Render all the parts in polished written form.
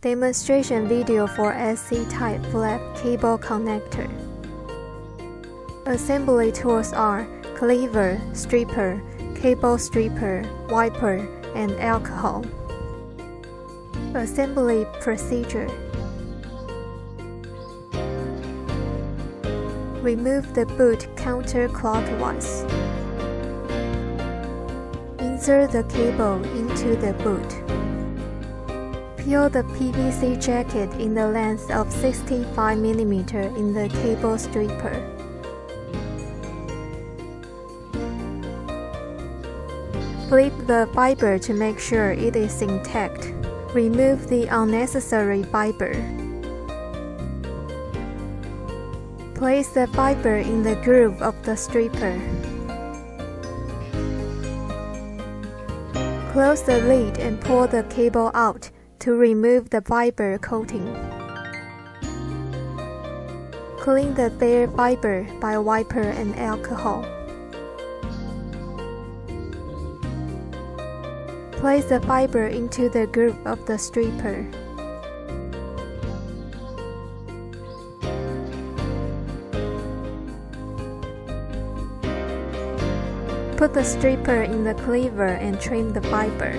Demonstration video for SC-type flap cable connector. Assembly tools are cleaver, stripper, cable stripper, wiper, and alcohol. Assembly procedure. Remove the boot counterclockwise. Insert the cable into the boot. Peel the PVC jacket in the length of 65 mm in the cable stripper. Flip the fiber to make sure it is intact. Remove the unnecessary fiber. Place the fiber in the groove of the stripper. Close the lid and pull the cable out to remove the fiber coating. Clean the bare fiber by wiper and alcohol. Place the fiber into the groove of the stripper. Put the stripper in the cleaver and trim the fiber.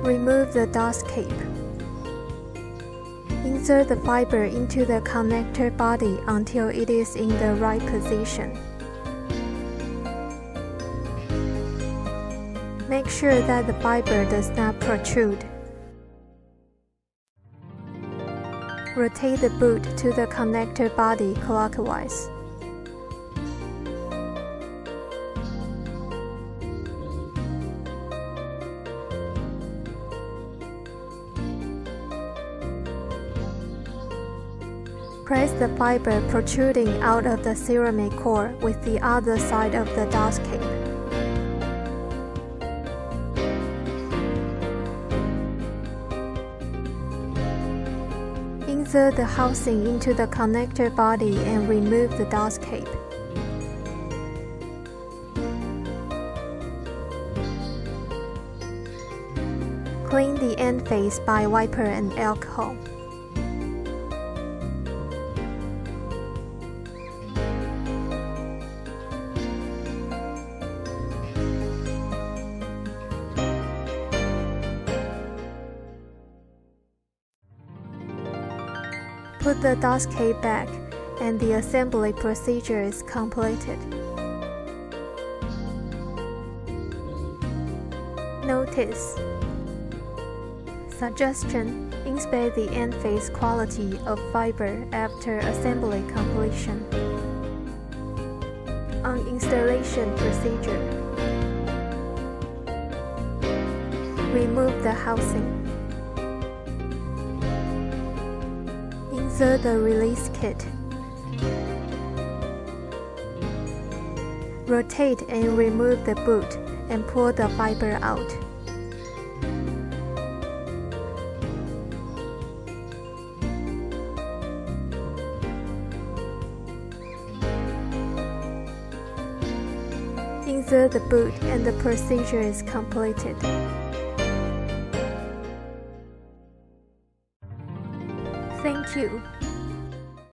Remove the dust cape. Insert the fiber into the connector body until it is in the right position. Make sure that the fiber does not protrude. Rotate the boot to the connector body clockwise. Press the fiber protruding out of the ceramic core with the other side of the dust cape. Insert the housing into the connector body and remove the dust cape. Clean the end face by wiper and alcohol. Put the dust cape back, and the assembly procedure is completed. Notice: Suggestion: inspect the end face quality of fiber after assembly completion. On installation procedure: remove the housing. Insert the release kit. Rotate and remove the boot and pull the fiber out. Insert the boot and the procedure is completed. Thank you.